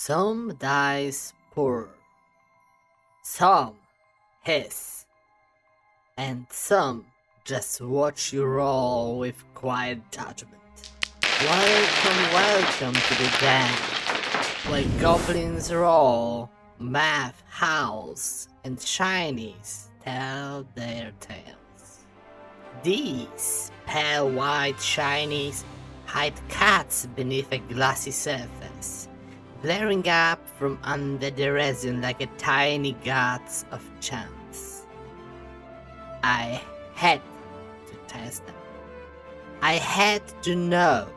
Some dice purr, some hiss, and some just watch you roll with quiet judgment. Welcome to the den, where goblins roll, math howls, and shinies tell their tales. These pale white shinies hide cats beneath a glassy surface, glaring up from under the resin like a tiny guts of chance. I had to test them. I had to know.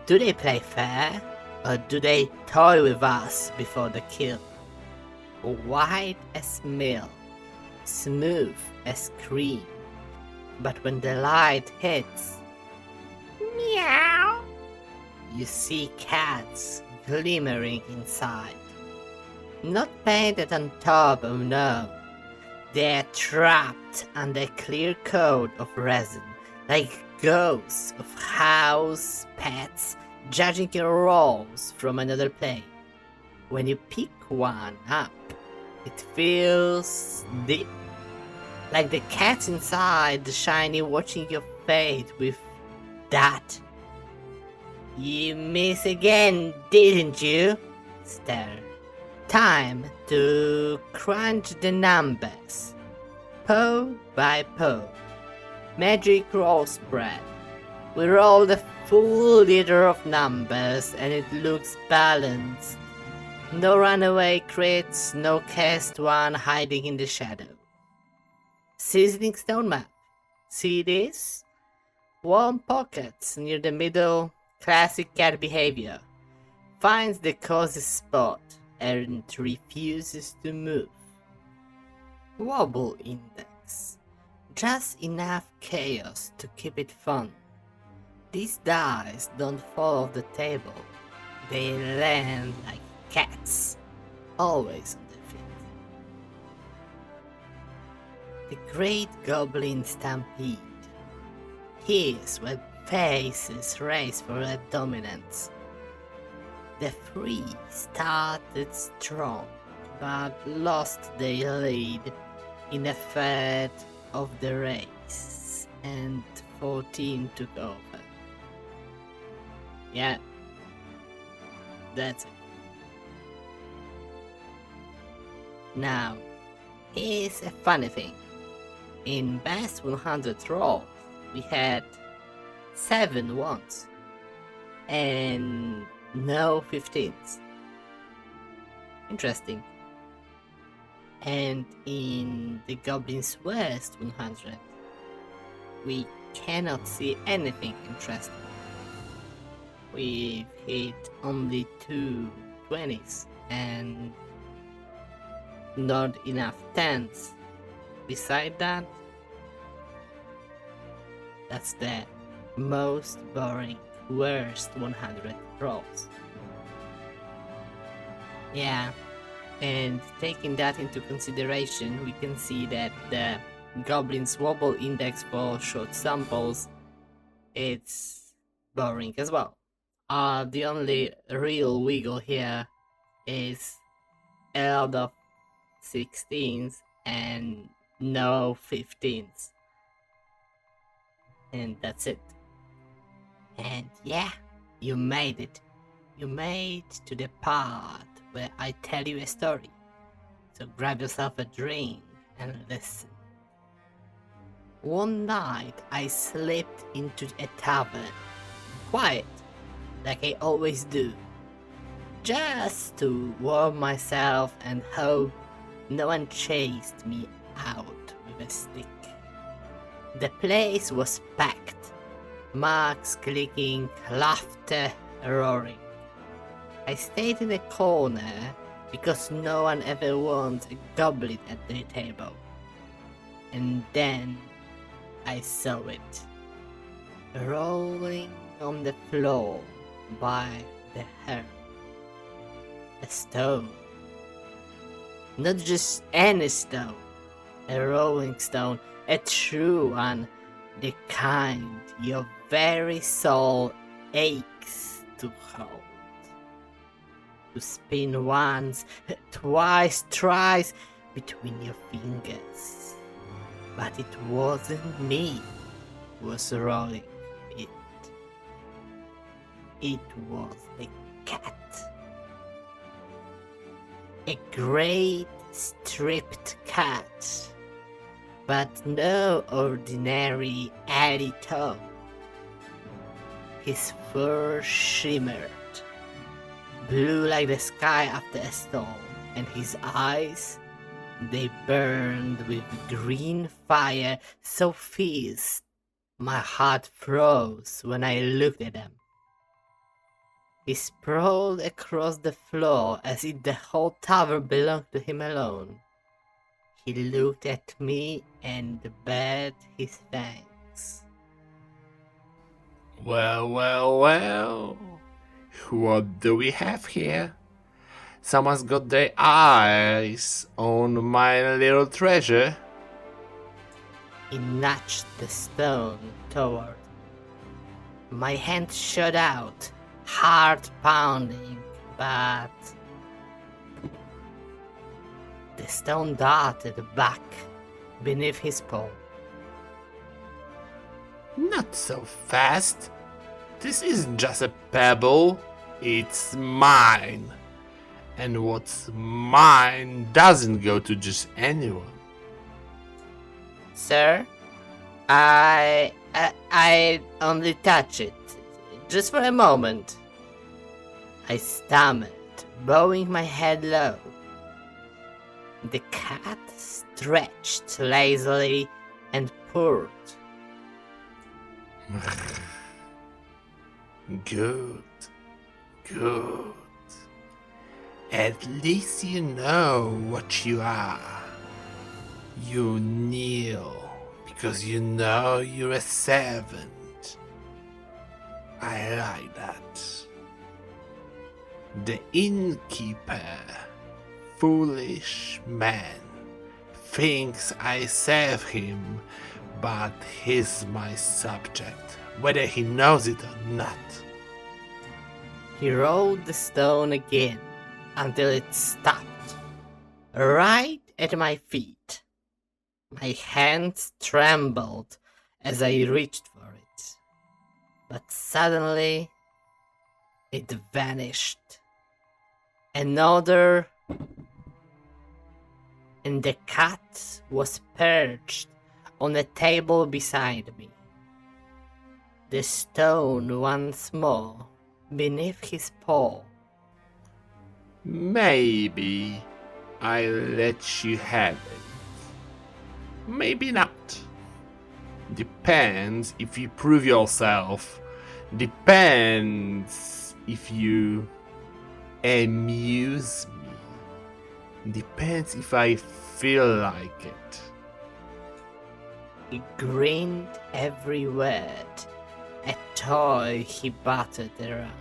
Do they play fair, or do they toy with us before the kill? White as milk, smooth as cream, but when the light hits, meow, you see cats glimmering inside. Not painted on top, oh no. They're trapped under a clear coat of resin, like ghosts of house pets judging your rolls from another plane. When you pick one up, it feels deep, like the cats inside the shiny watching your fate with that "You miss again, didn't you?" stare. Time to crunch the numbers, paw by paw. Magic roll spread. We roll the full liter of numbers and it looks balanced. No runaway crits, no cast one hiding in the shadow. Seasoning stone map. See this? Warm pockets near the middle, classic cat behavior. Finds the cozy spot and refuses to move. Wobble index. Just enough chaos to keep it fun. These dice don't fall off the table. They land like cats, always on their feet. The Great Goblin Stampede. Here's where faces race for their dominance. The three started strong, but lost their lead in a third of the race, and 14 took over. Yeah, that's it. Now, here's a funny thing. In best 100 rolls, we had 7 ones, and no 15s. Interesting. And in the Goblin's Worst 100, we cannot see anything interesting. We've hit only 2 20s and not enough 10s. Beside that, that's the most boring, worst 100 rolls. Yeah. And taking that into consideration, we can see that the Goblin's Wobble Index for short samples, it's boring as well. The only real wiggle here is a lot of 16s and no 15s. And that's it. And yeah, you made it. You made to the part where I tell you a story. So grab yourself a drink and listen. One night I slipped into a tavern, quiet, like I always do, just to warm myself and hope no one chased me out with a stick. The place was packed, marks clicking, laughter roaring. I stayed in a corner because no one ever wants a goblin at their table. And then I saw it, rolling on the floor by the hearth. A stone. Not just any stone, a rolling stone, a true one, the kind your very soul aches to hold. to spin once, twice, thrice between your fingers. But it wasn't me who was rolling it. It was the cat. A great stripped cat, but no ordinary airy toe. His fur shimmered, blue like the sky after a storm, and his eyes, they burned with green fire so fierce my heart froze when I looked at them. He sprawled across the floor as if the whole tavern belonged to him alone. He looked at me and bared his fangs. Well, well, well. What do we have here? Someone's got their eyes on my little treasure. He nudged the stone toward. My hand shot out, heart pounding, but the stone darted back beneath his paw. Not so fast. This isn't just a pebble, it's mine. And what's mine doesn't go to just anyone. Sir, I only touch it, just for a moment. I stammered, bowing my head low. The cat stretched lazily and purred. Good, good. At least you know what you are. You kneel because you know you're a servant. I like that. The innkeeper, foolish man, thinks I serve him, but he's my subject, whether he knows it or not. He rolled the stone again until it stopped, right at my feet. My hands trembled as I reached for it, but suddenly it vanished. Another, and the cat was perched on a table beside me. The stone once more beneath his paw. Maybe I'll let you have it. Maybe not. Depends if you prove yourself. Depends if you amuse me. Depends if I feel like it. He grinned every word, a toy he battered around.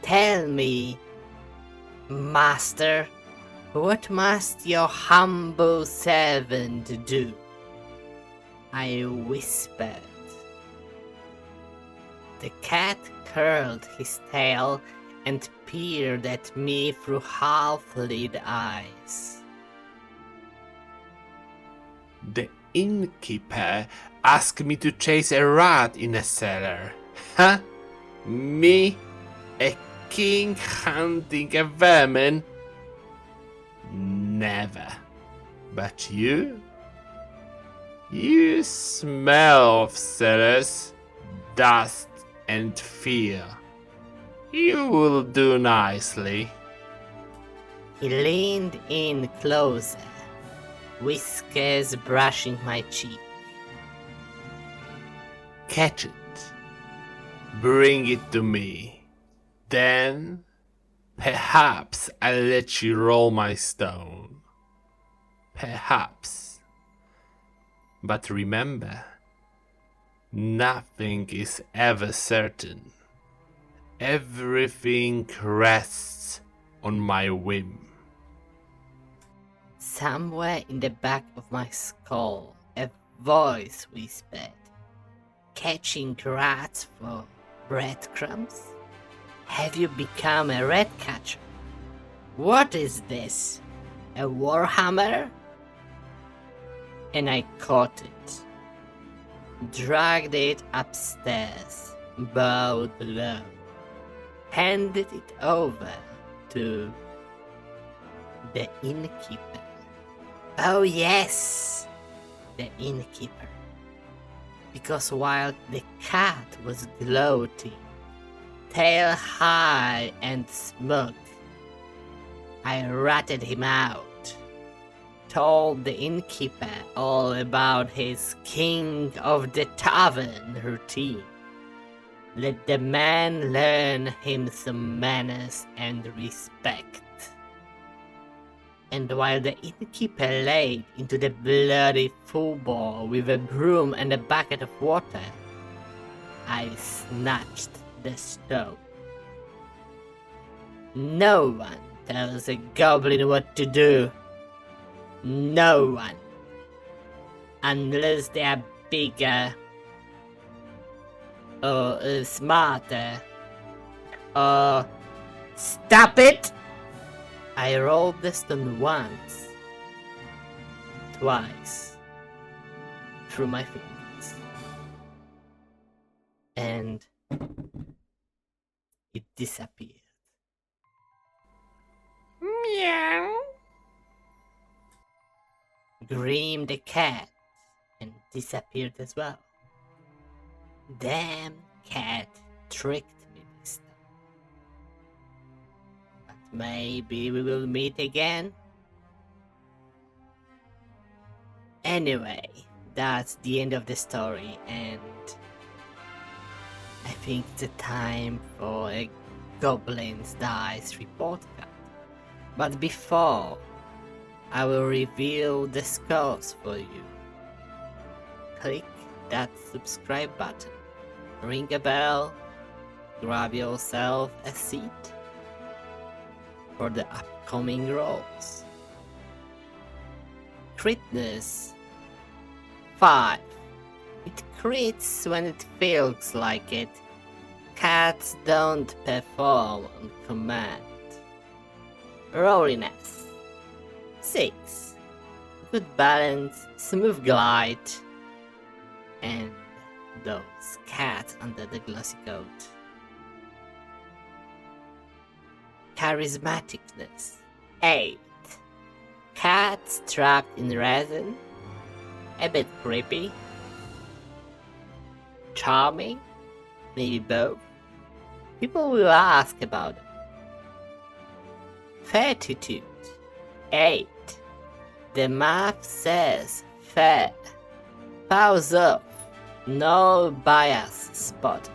Tell me, master, what must your humble servant do? I whispered. The cat curled his tail and peered at me through half-lit eyes. The innkeeper asked me to chase a rat in a cellar. Huh? Me? A king hunting a vermin? Never. But you? You smell of cellars, dust and fear. You will do nicely. He leaned in closer, whiskers brushing my cheek. Catch it. Bring it to me. Then, perhaps I'll let you roll my stone. Perhaps. But remember, nothing is ever certain. Everything rests on my whim. Somewhere in the back of my skull, a voice whispered, catching rats for breadcrumbs? Have you become a rat catcher? What is this? A warhammer? And I caught it, dragged it upstairs, bowed low, handed it over to the innkeeper. Oh yes, the innkeeper. Because while the cat was gloating, tail high and smug, I ratted him out, told the innkeeper all about his king of the tavern routine. Let the man learn him some manners and respect. And while the innkeeper laid into the bloody football with a broom and a bucket of water, I snatched the stone. No one tells a goblin what to do. No one. Unless they are bigger or smarter or... Stop it! I rolled the stone once, twice, through my fingers, and it disappeared. Meow. Screamed the cat and disappeared as well. Damn cat tricked me this time. But maybe we will meet again. Anyway, that's the end of the story, and I think it's a time for a Goblin's Dice report card. But before, I will reveal the scores for you. Click that subscribe button, ring a bell, grab yourself a seat for the upcoming rolls. Critness 5. It crits when it feels like it. Cats don't perform on command. Rolliness 6. Good balance, smooth glide, and those cats under the glossy coat. Charismaticness 8. Cats trapped in resin, a bit creepy, charming, maybe both. People will ask about them. Fortitude 8. The map says fair. Pause off. No bias spotted.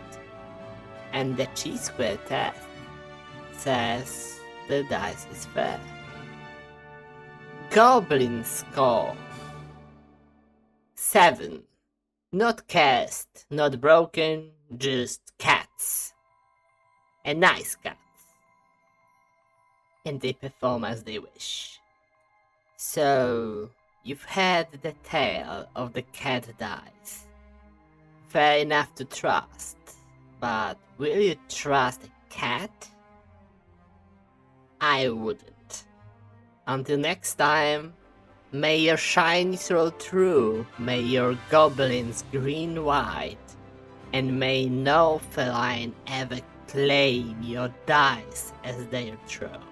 And the Chi-square test says the dice is fair. Goblin score 7. Not cursed, not broken, just cats. And nice cats. And they perform as they wish. So, you've had the tale of the cat dice. Fair enough to trust, but will you trust a cat? I wouldn't. Until next time, may your shinies roll true, may your goblins green white, and may no feline ever claim your dice as their throne.